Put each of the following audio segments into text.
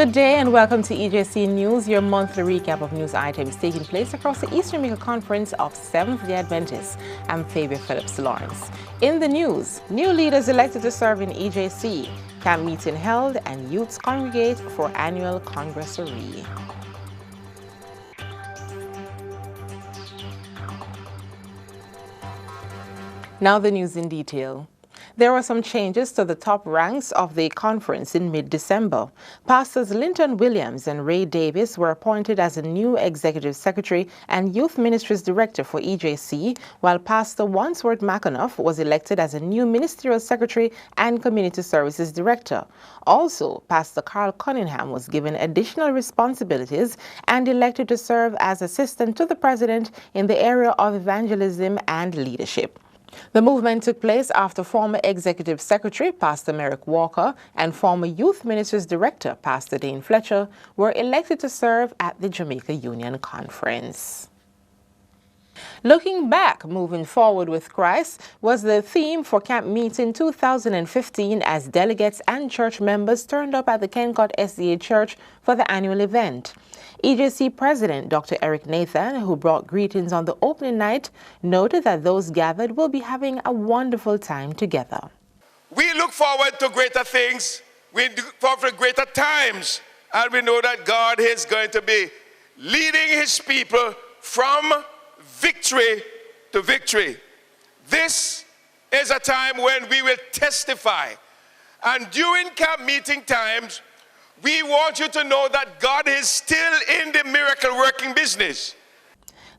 Good day and welcome to EJC News, your monthly recap of news items taking place across the Eastern Mega Conference of Seventh-day Adventists. I'm Fabia Phillips Lawrence. In the news, new leaders elected to serve in EJC, camp meeting held, and youths congregate for annual congressary. Now the news in detail. There were some changes to the top ranks of the conference in mid-December. Pastors Linton Williams and Ray Davis were appointed as a new Executive Secretary and Youth Ministries Director for EJC, while Pastor Wandsworth McAnuff was elected as a new Ministerial Secretary and Community Services Director. Also, Pastor Carl Cunningham was given additional responsibilities and elected to serve as Assistant to the President in the area of evangelism and leadership. The movement took place after former Executive Secretary Pastor Merrick Walker and former Youth Ministries Director Pastor Dane Fletcher were elected to serve at the Jamaica Union Conference. Looking back, moving forward with Christ was the theme for Camp Meeting 2015 as delegates and church members turned up at the Kencott SDA Church for the annual event. EJC President Dr. Eric Nathan, who brought greetings on the opening night, noted that those gathered will be having a wonderful time together. We look forward to greater things. We look forward to greater times. And we know that God is going to be leading his people from victory to victory. This is a time when we will testify. And during camp meeting times, we want you to know that God is still in the miracle working business.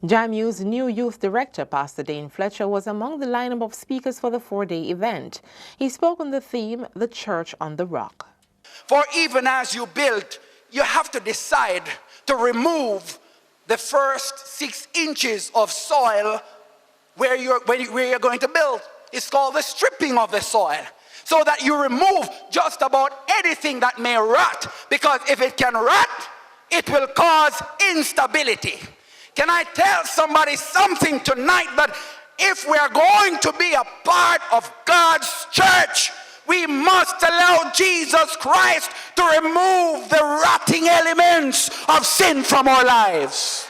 JAMU's new youth director, Pastor Dane Fletcher, was among the lineup of speakers for the four-day event. He spoke on the theme, The Church on the Rock. For even as you build, you have to decide to remove the first 6 inches of soil where you're going to build. It's called the stripping of the soil. So that you remove just about anything that may rot, because if it can rot, it will cause instability. Can I tell somebody something tonight, that if we are going to be a part of God's church, we must allow Jesus Christ to remove the rotting elements of sin from our lives.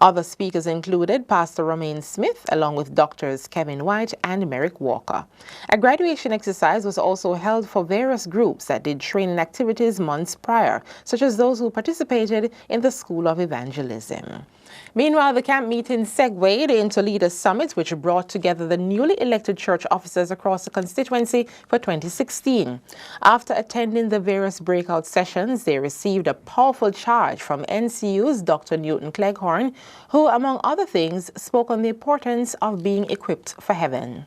Other speakers included Pastor Romaine Smith, along with Doctors Kevin White and Merrick Walker. A graduation exercise was also held for various groups that did training activities months prior, such as those who participated in the School of Evangelism. Meanwhile, the camp meeting segued into Leaders Summit, which brought together the newly elected church officers across the constituency for 2016. After attending the various breakout sessions, they received a powerful charge from NCU's Dr. Newton Cleghorn, who, among other things, spoke on the importance of being equipped for heaven.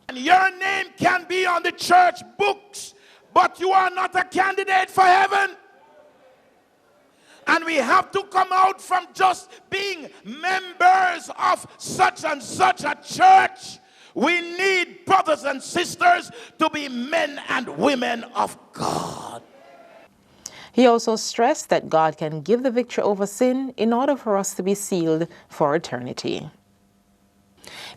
And your name can be on the church books, but you are not a candidate for heaven. And we have to come out from just being members of such and such a church. We need brothers and sisters to be men and women of God. He also stressed that God can give the victory over sin in order for us to be sealed for eternity.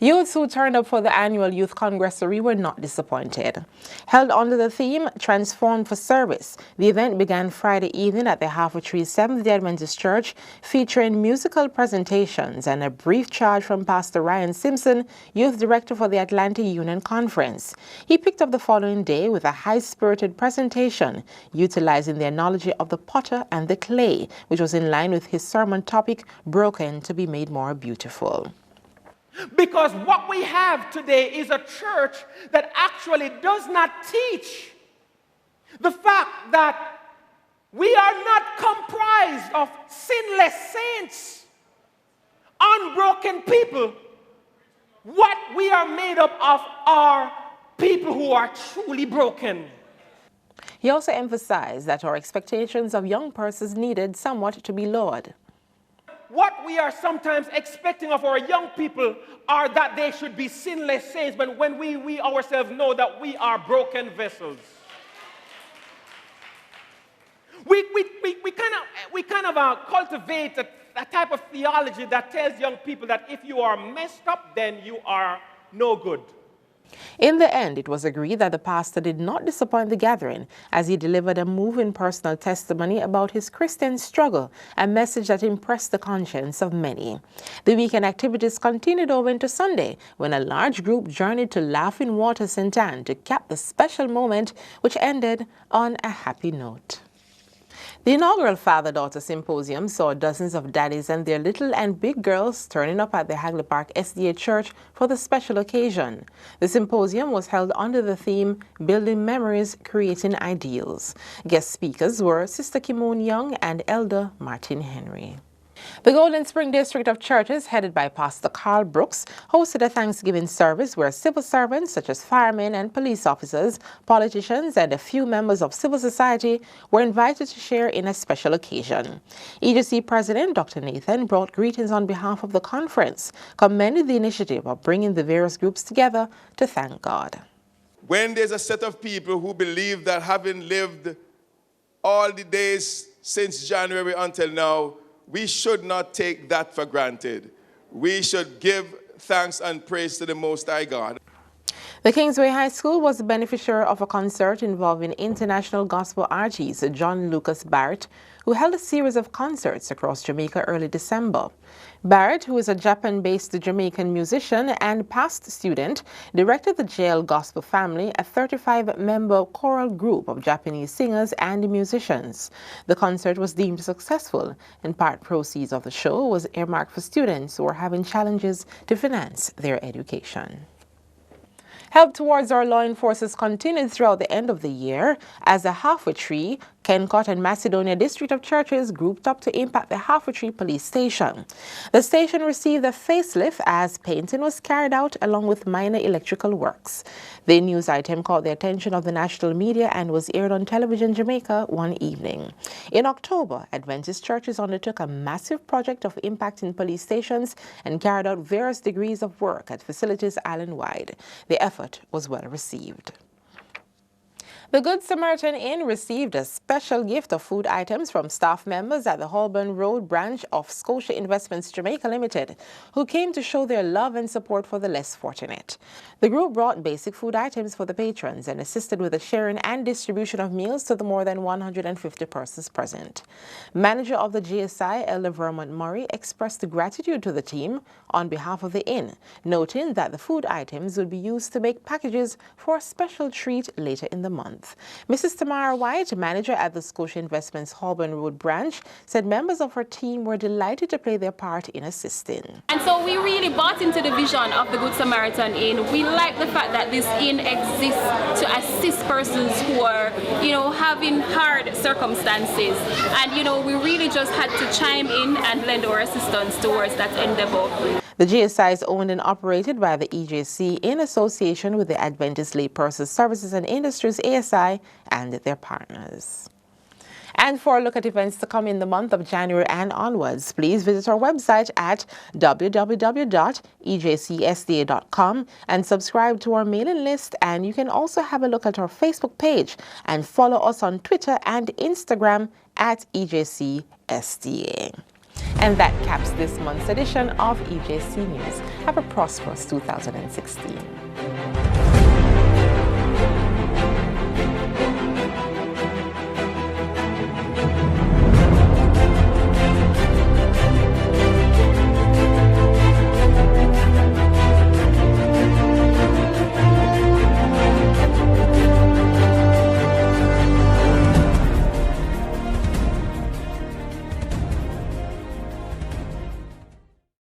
Youths who turned up for the annual Youth Congressary were not disappointed. Held under the theme, Transformed for Service, the event began Friday evening at the Half a Tree Seventh-day Adventist Church, featuring musical presentations and a brief charge from Pastor Ryan Simpson, Youth Director for the Atlantic Union Conference. He picked up the following day with a high-spirited presentation, utilizing the analogy of the potter and the clay, which was in line with his sermon topic, Broken to be Made More Beautiful. Because what we have today is a church that actually does not teach the fact that we are not comprised of sinless saints, unbroken people. What we are made up of are people who are truly broken. He also emphasized that our expectations of young persons needed somewhat to be lowered. What we are sometimes expecting of our young people are that they should be sinless saints, but when we ourselves know that we are broken vessels. We kind of cultivate a type of theology that tells young people that if you are messed up, then you are no good. In the end, it was agreed that the pastor did not disappoint the gathering as he delivered a moving personal testimony about his Christian struggle, a message that impressed the conscience of many. The weekend activities continued over into Sunday when a large group journeyed to Laughing Water St. Anne to cap the special moment, which ended on a happy note. The inaugural Father-Daughter Symposium saw dozens of daddies and their little and big girls turning up at the Hagley Park SDA Church for the special occasion. The symposium was held under the theme, Building Memories, Creating Ideals. Guest speakers were Sister Kimon Young and Elder Martin Henry. The Golden Spring District of Churches, headed by Pastor Carl Brooks, hosted a Thanksgiving service where civil servants such as firemen and police officers, politicians, and a few members of civil society were invited to share in a special occasion. EJC President Dr. Nathan brought greetings on behalf of the conference, commended the initiative of bringing the various groups together to thank God. When there's a set of people who believe that having lived all the days since January until now, we should not take that for granted. We should give thanks and praise to the Most High God. The Kingsway High School was the beneficiary of a concert involving international gospel artist John Lucas Barrett, who held a series of concerts across Jamaica early December. Barrett, who is a Japan-based Jamaican musician and past student, directed the JL Gospel Family, a 35-member choral group of Japanese singers and musicians. The concert was deemed successful, and part proceeds of the show was earmarked for students who are having challenges to finance their education. Help towards our law enforcers continued throughout the end of the year as a halfway tree, Kencott and Macedonia District of Churches grouped up to impact the Halfway Tree Police Station. The station received a facelift as painting was carried out along with minor electrical works. The news item caught the attention of the national media and was aired on Television Jamaica one evening. In October, Adventist Churches undertook a massive project of impacting police stations and carried out various degrees of work at facilities island-wide. The effort was well received. The Good Samaritan Inn received a special gift of food items from staff members at the Holborn Road branch of Scotia Investments Jamaica Limited, who came to show their love and support for the less fortunate. The group brought basic food items for the patrons and assisted with the sharing and distribution of meals to the more than 150 persons present. Manager of the GSI, Elder Vermont Murray, expressed gratitude to the team on behalf of the inn, noting that the food items would be used to make packages for a special treat later in the month. Mrs. Tamara White, manager at the Scotia Investments Holborn Road branch, said members of her team were delighted to play their part in assisting. And so we really bought into the vision of the Good Samaritan Inn. We like the fact that this inn exists to assist persons who are, having hard circumstances. And, we really just had to chime in and lend our assistance towards that endeavor. The GSI is owned and operated by the EJC in association with the Adventist Lay Persons Services and Industries ASI and their partners. And for a look at events to come in the month of January and onwards, please visit our website at www.ejcsda.com and subscribe to our mailing list. And you can also have a look at our Facebook page and follow us on Twitter and Instagram at EJCSDA. And that caps this month's edition of EJC News. Have a prosperous 2016.